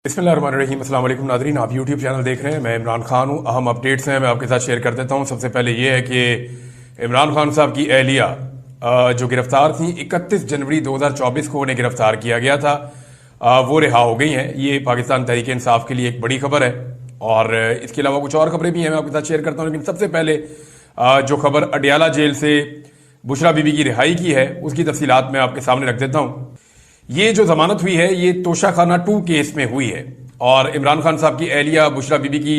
बिस्मिल्लाहिर्रहमानिर्रहीम। अस्सलाम वालेकुम नाज़रीन, आप यूट्यूब चैनल देख रहे हैं। मैं इमरान खान हूँ। अहम अपडेट्स हैं, मैं आपके साथ शेयर कर देता हूँ। सबसे पहले ये है कि इमरान खान साहब की अहलिया जो गिरफ्तार थी 31 जनवरी 2024 को उन्हें गिरफ्तार किया गया था, वो रिहा हो गई हैं। ये पाकिस्तान तहरीक इंसाफ के लिए एक बड़ी खबर है और इसके अलावा कुछ और खबरें भी हैं, मैं आपके साथ शेयर करता हूँ। लेकिन सबसे पहले जो खबर अडियाला जेल से बुशरा बीबी की रिहाई की है उसकी तफसीलात मैं आपके सामने रख देता हूँ। ये जो जमानत हुई है ये तोशाखाना 2 केस में हुई है और इमरान खान साहब की अहलिया बुशरा बीबी की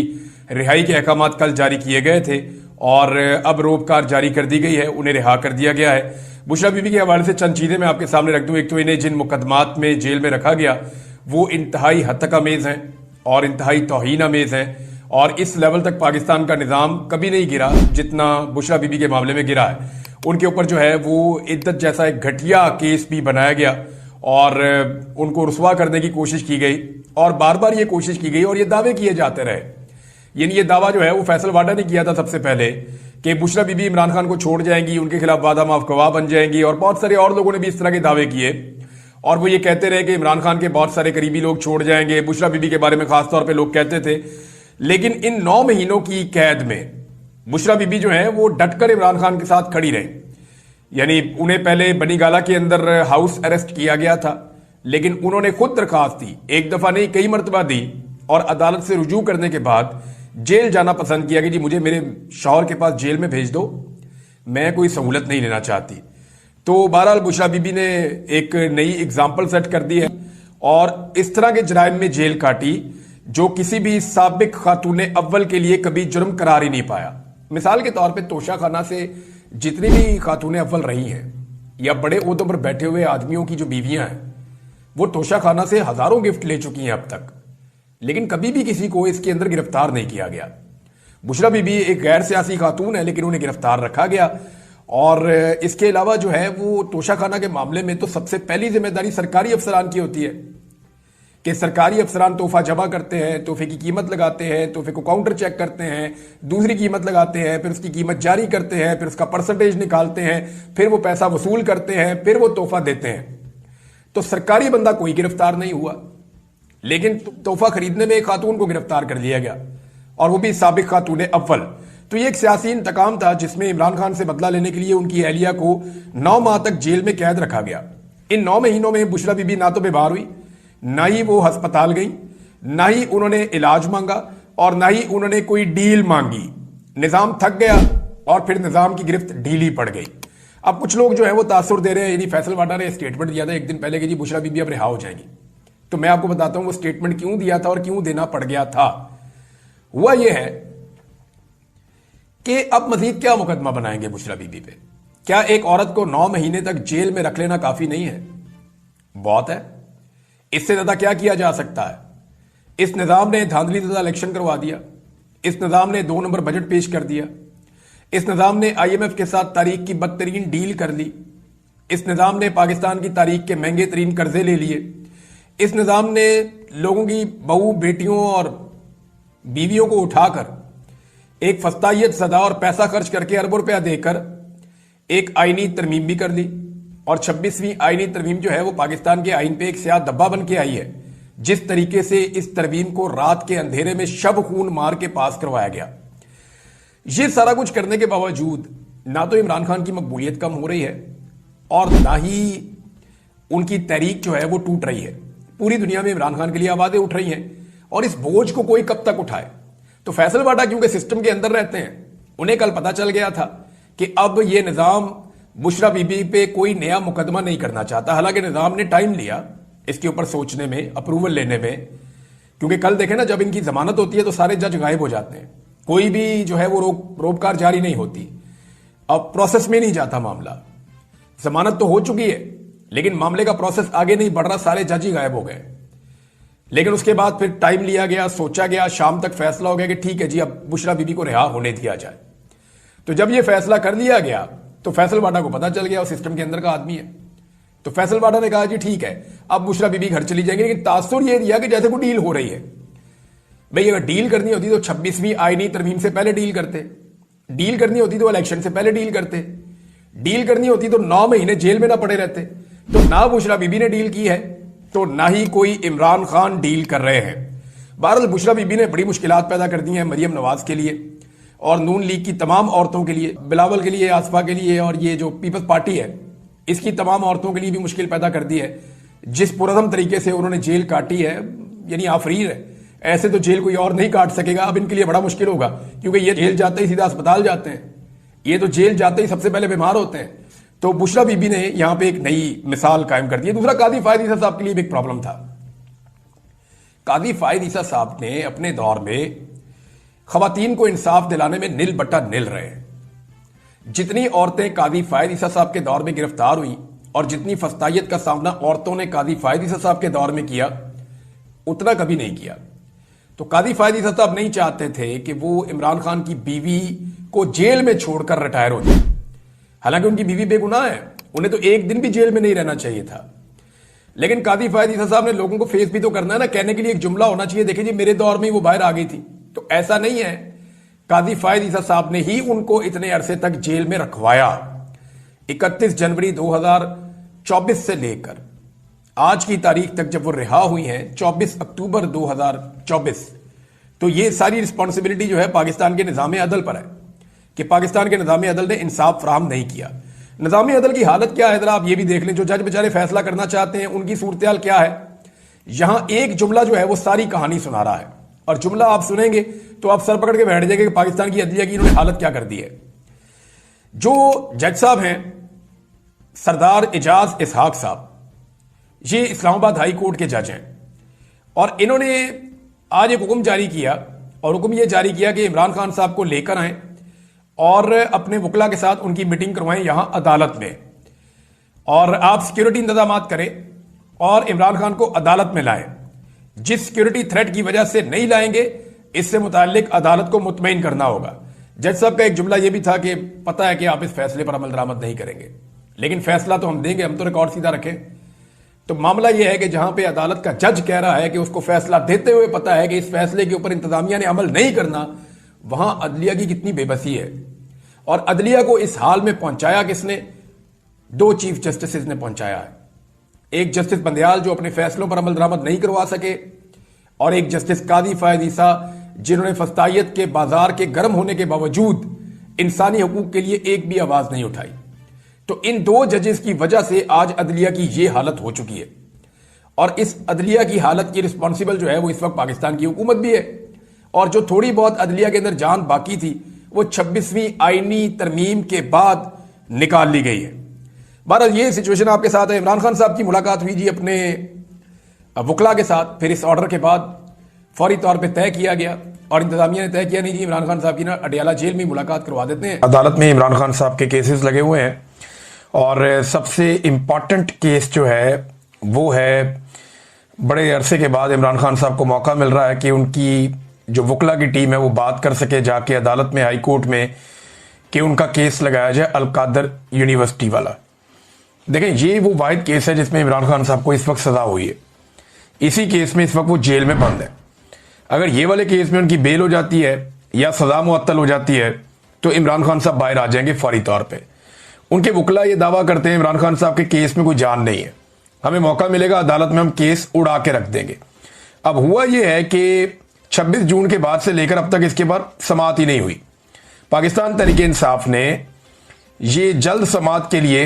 रिहाई के अहकाम कल जारी किए गए थे और अब रोबकार जारी कर दी गई है, उन्हें रिहा कर दिया गया है। बुशरा बीबी के हवाले से चंद चीजें मैं आपके सामने रख दूं। एक तो इन्हें जिन मुकदमात में जेल में रखा गया वो इंतहाई हद तक अमेज हैं और इंतहाई तौहीन अमेज हैं और इस लेवल तक पाकिस्तान का निज़ाम कभी नहीं गिरा जितना बुशरा बीबी के मामले में गिरा है। उनके ऊपर जो है वो इद्दत जैसा एक घटिया केस भी बनाया गया और उनको रुसवा करने की कोशिश की गई और बार बार ये कोशिश की गई और ये दावे किए जाते रहे। यानी ये दावा जो है वो फैसल वाडा ने किया था सबसे पहले कि बुशरा बीबी इमरान खान को छोड़ जाएंगी, उनके खिलाफ वादा माफ गवाह बन जाएंगी और बहुत सारे और लोगों ने भी इस तरह के दावे किए और वो ये कहते रहे कि इमरान खान के बहुत सारे करीबी लोग छोड़ जाएंगे। बुशरा बीबी के बारे में खासतौर पर लोग कहते थे। लेकिन इन 9 महीनों की कैद में बुशरा बीबी जो है वो डटकर इमरान खान के साथ खड़ी रही। यानी उन्हें पहले बनीगाला के अंदर हाउस अरेस्ट किया गया था, लेकिन उन्होंने खुद दरखास्त दी, एक दफा नहीं कई मरतबा दी और अदालत से रुजू करने के बाद जेल जाना पसंद किया कि जी मुझे मेरे शौहर के पास जेल में भेज दो, मैं कोई सहूलत नहीं लेना चाहती। तो बहरहाल बुशरा बीबी ने एक नई एग्जाम्पल सेट कर दी है और इस तरह के जराइम में जेल काटी जो किसी भी साबिक खातून अव्वल के लिए कभी जुर्म करार ही नहीं पाया। मिसाल के तौर पर तोशाखाना से जितनी भी खातून अव्वल रही हैं या बड़े ओहदों पर बैठे हुए आदमियों की जो बीवियां हैं वो तोशाखाना से हजारों गिफ्ट ले चुकी हैं अब तक, लेकिन कभी भी किसी को इसके अंदर गिरफ्तार नहीं किया गया। बुशरा बीबी एक गैर सियासी खातून है लेकिन उन्हें गिरफ्तार रखा गया और इसके अलावा जो है वो तोशाखाना के मामले में तो सबसे पहली जिम्मेदारी सरकारी अफसरान की होती है कि सरकारी अफसरान तोहफा जमा करते हैं, तोहफे की कीमत लगाते हैं, तोहफे को काउंटर चेक करते हैं, दूसरी कीमत लगाते हैं, फिर उसकी कीमत जारी करते हैं, फिर उसका परसेंटेज निकालते हैं, फिर वो पैसा वसूल करते हैं, फिर वो तोहफा देते हैं। तो सरकारी बंदा कोई गिरफ्तार नहीं हुआ, लेकिन तोहफा खरीदने में एक खातून को गिरफ्तार कर लिया गया और वो भी साबिक खातून अव्वल। तो ये एक सियासी इंतकाम था जिसमें इमरान खान से बदला लेने के लिए उनकी अहलिया को 9 माह तक जेल में कैद रखा गया। इन 9 महीनों में बुशरा बीबी ना तो बीमार हुई, ना ही वो अस्पताल गई, ना ही उन्होंने इलाज मांगा और ना ही उन्होंने कोई डील मांगी। निजाम थक गया और फिर निजाम की गिरफ्त ढीली पड़ गई। अब कुछ लोग जो है वो तासुर दे रहे हैं, यानी फैसल वाडा ने स्टेटमेंट दिया था एक दिन पहले कि जी बुशरा बीबी अब रिहा हो जाएगी। तो मैं आपको बताता हूं वो स्टेटमेंट क्यों दिया था और क्यों देना पड़ गया था। हुआ यह है कि अब मजीद क्या मुकदमा बनाएंगे बुशरा बीबी पे? क्या एक औरत को 9 महीने तक जेल में रख लेना काफी नहीं है? बहुत है। इससे ज्यादा क्या किया जा सकता है? इस निजाम ने धांधली ज़दा इलेक्शन करवा दिया, इस निजाम ने 2 नंबर बजट पेश कर दिया, इस निजाम ने IMF के साथ तारीख की बदतरीन डील कर ली, इस निजाम ने पाकिस्तान की तारीख के महंगे तरीन कर्जे ले लिए, इस निजाम ने लोगों की बहू बेटियों और बीवियों को उठाकर एक फस्तायत सदा और पैसा खर्च करके अरबों रुपया देकर एक आईनी तरमीम भी कर ली और 26वीं आईनी तरमीम जो है वो पाकिस्तान के आईन पे एक स्याह धब्बा बन के आई है। जिस तरीके से इस तरमीम को रात के अंधेरे में शब खून मार के पास करवाया गया, ये सारा कुछ करने के बावजूद ना तो इमरान खान की मकबूलियत कम हो रही है और ना ही उनकी तहरीक जो है वो टूट रही है। पूरी दुनिया में इमरान खान के लिए आवाजें उठ रही हैं और इस बोझ को कोई कब तक उठाए? तो फैसल वाडा क्योंकि सिस्टम के अंदर रहते हैं, उन्हें कल पता चल गया था कि अब यह निजाम बुशरा बीबी पे कोई नया मुकदमा नहीं करना चाहता। हालांकि निजाम ने टाइम लिया इसके ऊपर सोचने में, अप्रूवल लेने में, क्योंकि कल देखें ना जब इनकी जमानत होती है तो सारे जज गायब हो जाते हैं, कोई भी जो है वो रोबकार जारी नहीं होती, अब प्रोसेस में नहीं जाता मामला। जमानत तो हो चुकी है लेकिन मामले का प्रोसेस आगे नहीं बढ़ रहा, सारे जज ही गायब हो गए। लेकिन उसके बाद फिर टाइम लिया गया, सोचा गया, शाम तक फैसला हो गया कि ठीक है जी अब बुशरा बीबी को रिहा होने दिया जाए। तो जब यह फैसला कर लिया गया तो फैसल वाडा को पता चल गया, वो सिस्टम के अंदर का आदमी है। तो फैसल वाडा ने कहा जी ठीक है अब बुशरा बीबी घर चली जाएंगे, लेकिन तासुर यह दिया कि जैसे कोई डील हो रही है। भाई अगर डील करनी होती तो 26वीं आईनी तरमीम से पहले डील करते, डील करनी होती तो इलेक्शन से पहले डील करते, डील करनी होती तो 9 महीने जेल में ना पड़े रहते। तो ना बुशरा बीबी ने डील की है तो ना ही कोई इमरान खान डील कर रहे हैं। बहरहाल बुशरा बीबी ने बड़ी मुश्किलात पैदा कर दी हैं मरियम नवाज के लिए और नून लीग की तमाम औरतों के लिए, बिलावल के लिए, आसफा के लिए, और ये जो पीपल्स पार्टी है इसकी तमाम औरतों के लिए भी मुश्किल पैदा कर दी है। जिस पुरअमन तरीके से उन्होंने जेल काटी है, यानी आफरीन है, ऐसे तो जेल कोई और नहीं काट सकेगा। अब इनके लिए बड़ा मुश्किल होगा क्योंकि ये जेल जाते ही सीधा अस्पताल जाते हैं, ये तो जेल जाते ही सबसे पहले बीमार होते हैं। तो बुशरा बीबी ने यहां पे एक नई मिसाल कायम कर दी है। दूसरा, काजी फायद ईसा साहब के लिए भी एक प्रॉब्लम था। काजी फायद ईसा साहब ने अपने दौर में खवातीन को इंसाफ दिलाने में निल बट्टा निल रहे हैं। जितनी औरतें काजी फायद ईसा साहब के दौर में गिरफ्तार हुई और जितनी फस्तायत का सामना औरतों ने काजी फायद ईसा साहब के दौर में किया, उतना कभी नहीं किया। तो काजी फायद ईसा साहब नहीं चाहते थे कि वो इमरान खान की बीवी को जेल में छोड़कर रिटायर हो जाए। हालांकि उनकी बीवी बेगुनाह है, उन्हें तो एक दिन भी जेल में नहीं रहना चाहिए था। लेकिन काजी फायद ईसा साहब ने लोगों को फेस भी तो करना है ना, कहने के लिए एक जुमला होना चाहिए, देखिए जी मेरे दौर में ही वो बाहर आ गई थी। तो ऐसा नहीं है, काजी फायद ईसा साहब ने ही उनको इतने अरसे तक जेल में रखवाया। 31 जनवरी 2024 से लेकर आज की तारीख तक जब वो रिहा हुई हैं 24 अक्टूबर 2024, तो ये सारी रिस्पॉन्सिबिलिटी जो है पाकिस्तान के निज़ाम अदल पर है कि पाकिस्तान के निज़ाम अदल ने इंसाफ फराहम नहीं किया। निज़ाम अदल की हालत क्या है जरा आप ये भी देख लें। जो जज बेचारे फैसला करना चाहते हैं उनकी सूरत क्या है। यहां एक जुमला जो है वो सारी कहानी सुना रहा है, और जुमला आप सुनेंगे तो आप सर पकड़ के बैठ जाएंगे कि पाकिस्तान की अदलिया की इन्होंने हालत क्या कर दी है। जो जज साहब हैं सरदार एजाज इसहाक साहब, ये इस्लामाबाद हाई कोर्ट के जज हैं, और इन्होंने आज एक हुक्म जारी किया, और हुक्म यह जारी किया कि इमरान खान साहब को लेकर आए और अपने वकला के साथ उनकी मीटिंग करवाएं यहां अदालत में, और आप सिक्योरिटी इंतजाम करें और इमरान खान को अदालत में लाएं। जिस सिक्योरिटी थ्रेट की वजह से नहीं लाएंगे, इससे मुताल्लिक अदालत को मुतमईन करना होगा। जज साहब का एक जुमला यह भी था कि पता है कि आप इस फैसले पर अमल दरामद नहीं करेंगे, लेकिन फैसला तो हम देंगे, हम तो रिकॉर्ड सीधा रखें। तो मामला यह है कि जहां पे अदालत का जज कह रहा है कि उसको फैसला देते हुए पता है कि इस फैसले के ऊपर इंतजामिया ने अमल नहीं करना, वहां अदलिया की कितनी बेबसी है। और अदलिया को इस हाल में पहुंचाया किसने? दो चीफ जस्टिस ने पहुंचाया है। एक जस्टिस बंदयाल जो अपने फैसलों पर अमल दरामद नहीं करवा सके, और एक जस्टिस काजी फायद ईसा जिन्होंने फस्तायत के बाजार के गर्म होने के बावजूद इंसानी हकूक के लिए एक भी आवाज नहीं उठाई। तो इन दो जजेस की वजह से आज अदलिया की यह हालत हो चुकी है, और इस अदलिया की हालत की रिस्पॉन्सिबल जो है वो इस वक्त पाकिस्तान की हुकूमत भी है। और जो थोड़ी बहुत अदलिया के अंदर जान बाकी थी वो 26वीं आईनी तरमीम के बाद निकाल ली गई है। बहरहाल ये सिचुएशन आपके साथ है। इमरान खान साहब की मुलाकात हुई जी अपने वकला के साथ, फिर इस ऑर्डर के बाद फौरी तौर पे तय किया गया, और इंतजामिया ने तय किया नहीं जी इमरान खान साहब की ना अडियाला जेल में मुलाकात करवा देते हैं। अदालत में इमरान खान साहब के केसेस लगे हुए हैं, और सबसे इंपॉर्टेंट केस जो है वो है बड़े अरसे के बाद इमरान खान साहब को मौका मिल रहा है कि उनकी जो वकला की टीम है वो बात कर सके जाके अदालत में, हाई कोर्ट में, कि उनका केस लगाया जाए अल-कादर यूनिवर्सिटी वाला। देखें, ये वो वाहिद केस है जिसमें इमरान खान साहब को इस वक्त सजा हुई है। इसी केस में इस वक्त वो जेल में बंद है। अगर ये वाले केस में उनकी बेल हो जाती है या सजा मुअत्तल हो जाती है तो इमरान खान साहब बाहर आ जाएंगे फौरी तौर पर। उनके वकला ये दावा करते हैं इमरान खान साहब के केस में कोई जान नहीं है, हमें मौका मिलेगा अदालत में हम केस उड़ा के रख देंगे। अब हुआ यह है कि 26 जून के बाद से लेकर अब तक इसके बाद समाअत ही नहीं हुई। पाकिस्तान तहरीक इंसाफ ने ये जल्द समाअत के लिए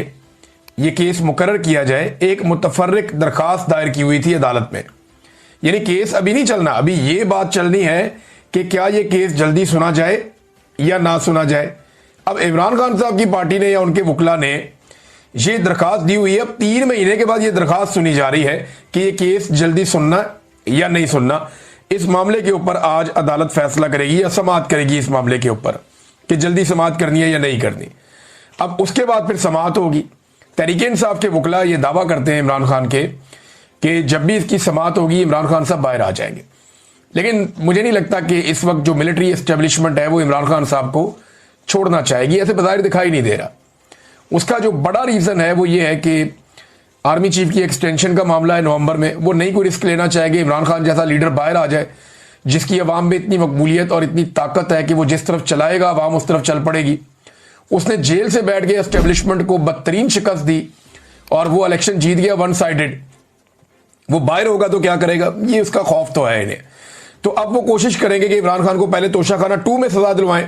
ये केस मुकर्रर किया जाए एक मुतफर्रिक दरखास्त दायर की हुई थी अदालत में। यानी केस अभी नहीं चलना, अभी ये बात चलनी है कि क्या ये केस जल्दी सुना जाए या ना सुना जाए। अब इमरान खान साहब की पार्टी ने या उनके वकला ने ये दरखास्त दी हुई है, अब 3 महीने के बाद ये दरखास्त सुनी जा रही है कि ये केस जल्दी सुनना या नहीं सुनना। इस मामले के ऊपर आज अदालत फैसला करेगी या समाअत करेगी इस मामले के ऊपर कि जल्दी समाअत करनी है या नहीं करनी। अब उसके बाद फिर समाअत होगी। तहरीक इंसाफ के वकला ये दावा करते हैं इमरान खान के कि जब भी इसकी समाअत होगी इमरान खान साहब बाहर आ जाएंगे। लेकिन मुझे नहीं लगता कि इस वक्त जो मिलिट्री एस्टेब्लिशमेंट है वो इमरान खान साहब को छोड़ना चाहेगी, ऐसे बाहर दिखाई नहीं दे रहा। उसका जो बड़ा रीजन है वो ये है कि आर्मी चीफ की एक्सटेंशन का मामला है नवंबर में, वो नहीं कोई रिस्क लेना चाहेगी। इमरान खान जैसा लीडर बाहर आ जाए जिसकी अवाम में इतनी मकबूलियत और इतनी ताकत है कि वो जिस तरफ चलाएगा अवाम उस तरफ चल पड़ेगी। उसने जेल से बैठ के एस्टेब्लिशमेंट को बदतरीन शिकस्त दी और वो इलेक्शन जीत गया वन साइडेड। वो बाहर होगा तो क्या करेगा, ये उसका खौफ तो है इन्हें। तो अब वो कोशिश करेंगे कि इमरान खान को पहले तोशाखाना 2 में सजा दिलवाएं,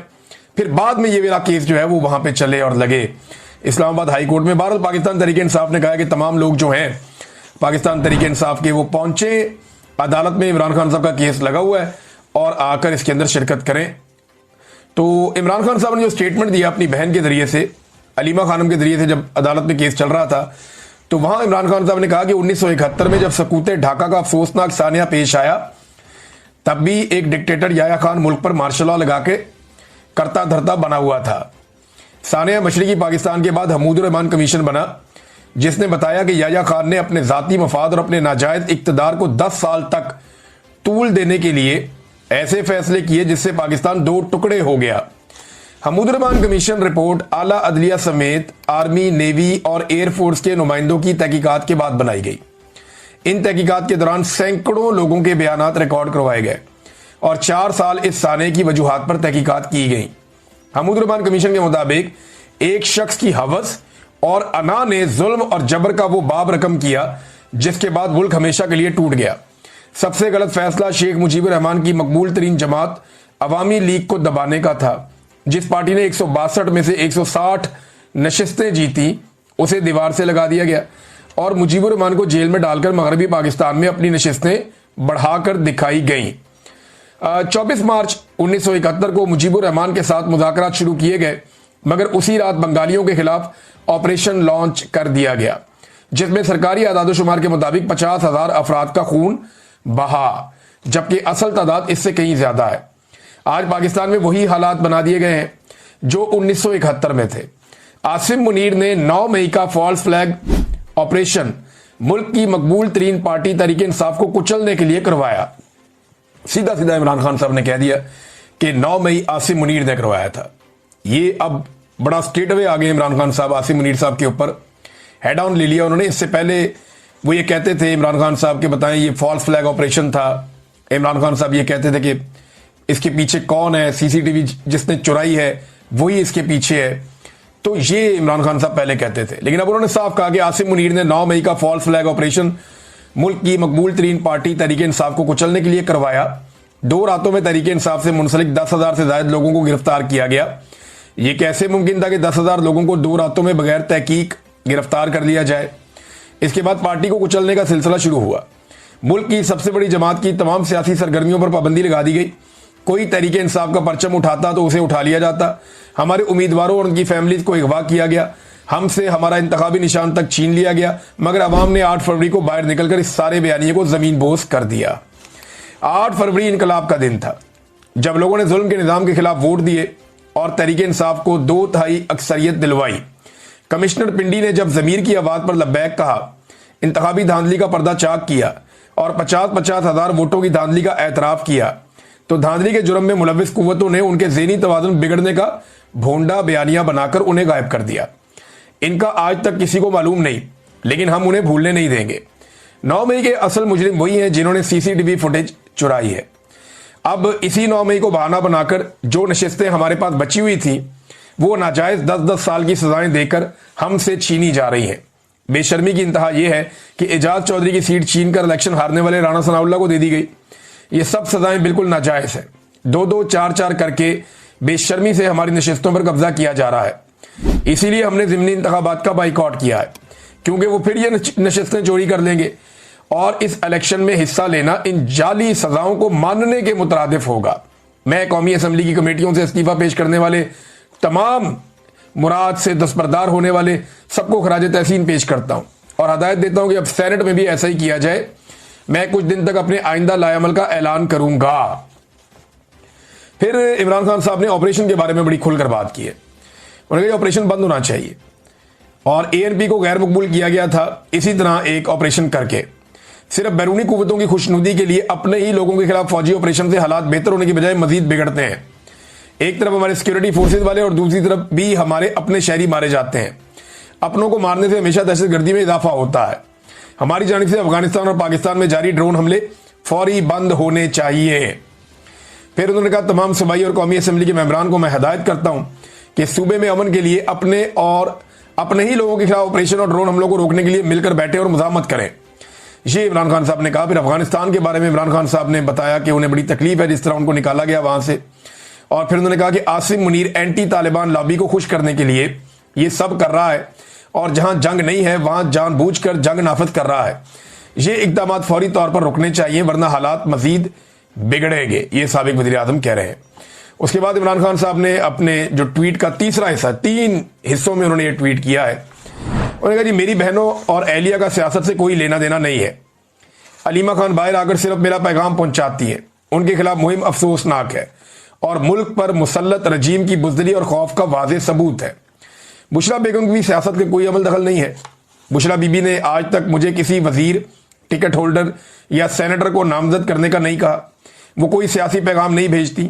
फिर बाद में ये वाला केस जो है वो वहां पे चले और लगे इस्लामाबाद हाई कोर्ट में। बहरहाल पाकिस्तान तहरीक इंसाफ ने कहा है कि तमाम लोग जो हैं पाकिस्तान तहरीक इंसाफ के वो पहुंचे अदालत में, इमरान खान साहब का केस लगा हुआ है और आकर इसके अंदर शिरकत करें। तो इमरान खान साहब ने जो स्टेटमेंट दिया अपनी बहन के जरिए से, अलीमा खानम के जरिए से, जब अदालत में केस चल रहा था, तो वहां इमरान खान साहब ने कहा कि 1971 में जब सकूते ढाका का अफसोसनाक सानिया पेश आया, तब भी एक डिक्टेटर याया खान मुल्क पर मार्शल लॉ लगा के करता धरता बना हुआ था। सानिया मशरकी पाकिस्तान के बाद हमूदुर रहमान कमीशन बना, जिसने बताया कि याया खान ने अपने जाती मफाद और अपने नाजायज इक्तदार को 10 साल तक तूल देने के लिए ऐसे फैसले किए जिससे पाकिस्तान 2 टुकड़े हो गया। हमूदुर रहमान कमीशन रिपोर्ट आला अदलिया समेत आर्मी, नेवी और एयरफोर्स के नुमाइंदों की तहकीकात के बाद बनाई गई। इन तहकीकात के दौरान सैकड़ों लोगों के बयानात रिकॉर्ड करवाए गए और 4 साल इस साने की वजूहात पर तहकीकात की गई। हमूदुर रहमान कमीशन के मुताबिक एक शख्स की हवस और अना ने जुल्म और जबर का वो बाब रकम किया जिसके बाद मुल्क हमेशा के लिए टूट गया। सबसे गलत फैसला शेख मुजीबुर रहमान की मकबूल तरीन जमात अवामी लीग को दबाने का था, जिस पार्टी ने 162 में से 160 नशिस्तें जीती, उसे दीवार से लगा दिया गया और मुजीबुर रहमान को जेल में डालकर मगरबी पाकिस्तान में अपनी नशिस्तें बढ़ाकर दिखाई गईं। 24 मार्च 1971 को मुजीबुर रहमान के साथ मुज़ाकरात शुरू किए गए, मगर उसी रात बंगालियों के खिलाफ ऑपरेशन लॉन्च कर दिया गया, जिसमें सरकारी आदादोशुमार के मुताबिक 50,000 अफराद का खून बहा, जबकि असल तादाद इससे कहीं ज्यादा है। आज पाकिस्तान में वही हालात बना दिए गए हैं जो 1971 में थे। आसिम मुनीर ने 9 मई का फॉल्स फ्लैग ऑपरेशन मुल्क की मकबूल तरीन पार्टी तहरीक इंसाफ को कुचलने के लिए करवाया। सीधा सीधा इमरान खान साहब ने कह दिया कि 9 मई आसिम मुनीर ने करवाया था। ये अब बड़ा स्ट्रेट अवे आ गए इमरान खान साहब आसिम मुनीर साहब के ऊपर, हेड ऑन ले लिया उन्होंने। इससे पहले वो ये कहते थे इमरान खान साहब के, बताएं ये फॉल्स फ्लैग ऑपरेशन था। इमरान खान साहब ये कहते थे कि इसके पीछे कौन है, सीसीटीवी जिसने चुराई है वही इसके पीछे है। तो ये इमरान खान साहब पहले कहते थे, लेकिन अब उन्होंने साफ कहा कि आसिम मुनीर ने 9 मई का फॉल्स फ्लैग ऑपरेशन मुल्क की मकबूल तरीन पार्टी तहरीक इंसाफ को कुचलने के लिए करवाया। 2 रातों में तहरीक इंसाफ से मुंसलिक 10,000 से ज्यादा लोगों को गिरफ्तार किया गया। ये कैसे मुमकिन था कि 10,000 लोगों को 2 रातों में बगैर तहकीक गिरफ्तार कर लिया जाए। इसके बाद पार्टी को कुचलने का सिलसिला शुरू हुआ। मुल्क की सबसे बड़ी जमात की तमाम सियासी सरगर्मियों पर पाबंदी लगा दी गई। कोई तहरीक इंसाफ का परचम उठाता तो उसे उठा लिया जाता। हमारे उम्मीदवारों और उनकी फैमिलीज को अगवा किया गया, हमसे हमारा इंतखाबी निशान तक छीन लिया गया, मगर अवाम ने 8 फरवरी को बाहर निकलकर इस सारे बयानिए को जमीन बोस कर दिया। 8 फरवरी इनकलाब का दिन था, जब लोगों ने जुल्म के निजाम के खिलाफ वोट दिए और तहरीक इंसाफ को 2/3 अक्सरियत दिलवाई। कमिश्नर पिंडी ने जब जमीर की आवाज पर लब्बैक कहा, इंतखाबी धांधली का पर्दा चाक किया और 50-50 हजार वोटों की धांधली का एतराफ किया, तो धांधली के जुर्म में मुलविस कुव्वतों ने उनके ज़हनी तवाज़ुन बिगड़ने का भोंडा बयानिया बनाकर उन्हें गायब कर दिया। इनका आज तक किसी को मालूम नहीं, लेकिन हम उन्हें भूलने नहीं देंगे। 9 मई के असल मुजरिम वही हैं जिन्होंने सीसीटीवी फुटेज चुराई है। अब इसी 9 मई को बहाना बनाकर जो नशिस्तें हमारे पास बची हुई थी वो नाजायज 10-10 साल की सजाएं देकर हमसे छीनी जा रही हैं। बेशर्मी की इंतहा यह है कि एजाज चौधरी की सीट छीन कर इलेक्शन हारने वाले राणा सनाउल्लाह को दे दी गई। ये सब सजाएं बिल्कुल नाजायज है। 2-2, 4-4 करके बेशर्मी से हमारी नशिस्तों पर कब्जा किया जा रहा है। इसीलिए हमने ज़िमनी इंतखाबात का बाइकआउट किया है, क्योंकि वो फिर ये नशिस्तें चोरी कर लेंगे और इस इलेक्शन में हिस्सा लेना इन जाली सजाओं को मानने के मुतरादिफ होगा। मैं कौमी असम्बली की कमेटियों से इस्तीफा पेश करने वाले तमाम मुराद से दस्तबरदार होने वाले सबको खराज तहसीन पेश करता हूं और हदायत देता हूं कि अब सेनेट में भी ऐसा ही किया जाए। मैं कुछ दिन तक अपने आइंदा लाएअमल का ऐलान करूंगा। फिर इमरान खान साहब ने ऑपरेशन के बारे में बड़ी खुलकर बात की है। उन्होंने कहा ऑपरेशन बंद होना चाहिए और एएनपी को गैर मकबूल किया गया था इसी तरह एक ऑपरेशन करके, सिर्फ बैरूनी कुव्वतों की खुशनुदी के लिए अपने ही लोगों के खिलाफ फौजी ऑपरेशन से हालात बेहतर होने की बजाय मजीद बिगड़ते हैं। एक तरफ हमारे सिक्योरिटी फोर्सेज वाले और दूसरी तरफ भी हमारे अपने शहरी मारे जाते हैं। अपनों को मारने से हमेशा दहशतगर्दी में इजाफा होता है। हमारी जानिब से अफगानिस्तान और पाकिस्तान में जारी ड्रोन हमले फौरी बंद होने चाहिए। फिर उन्होंने कहा तमाम सूबाई और कौमी असम्बली के मेंबरान को मैं हिदायत करता हूं कि सूबे में अमन के लिए अपने और अपने ही लोगों के खिलाफ ऑपरेशन और ड्रोन हमलों को रोकने के लिए मिलकर बैठे और मुजामत करें। ये इमरान खान साहब ने कहा। फिर अफगानिस्तान के बारे में इमरान खान साहब ने बताया कि उन्हें बड़ी तकलीफ है जिस तरह उनको निकाला गया वहां से, और फिर उन्होंने कहा कि आसिम मुनीर एंटी तालिबान लॉबी को खुश करने के लिए ये सब कर रहा है, और जहां जंग नहीं है वहां जानबूझकर जंग नाफिज कर रहा है। ये इकदाम फौरी तौर पर रुकने चाहिए वरना हालात मजीद बिगड़ेंगे, ये साबिक वज़ीर आज़म कह रहे हैं। उसके बाद इमरान खान साहब ने अपने जो ट्वीट का तीसरा हिस्सा, 3 हिस्सों में उन्होंने ये ट्वीट किया है। उन्होंने कहा जी मेरी बहनों और एहलिया का सियासत से कोई लेना देना नहीं है। अलीमा खान बाहर आकर सिर्फ मेरा पैगाम पहुंचाती है। उनके खिलाफ मुहिम अफसोसनाक है और मुल्क पर मुसल्लत रजीम की बुज़दिली और खौफ का वाज़ेह सबूत है। बुशरा बेगम की भी सियासत के कोई अमल दखल नहीं है। बुशरा बीबी ने आज तक मुझे किसी वजीर, टिकट होल्डर या सेनेटर को नामजद करने का नहीं कहा। वो कोई सियासी पैगाम नहीं भेजती।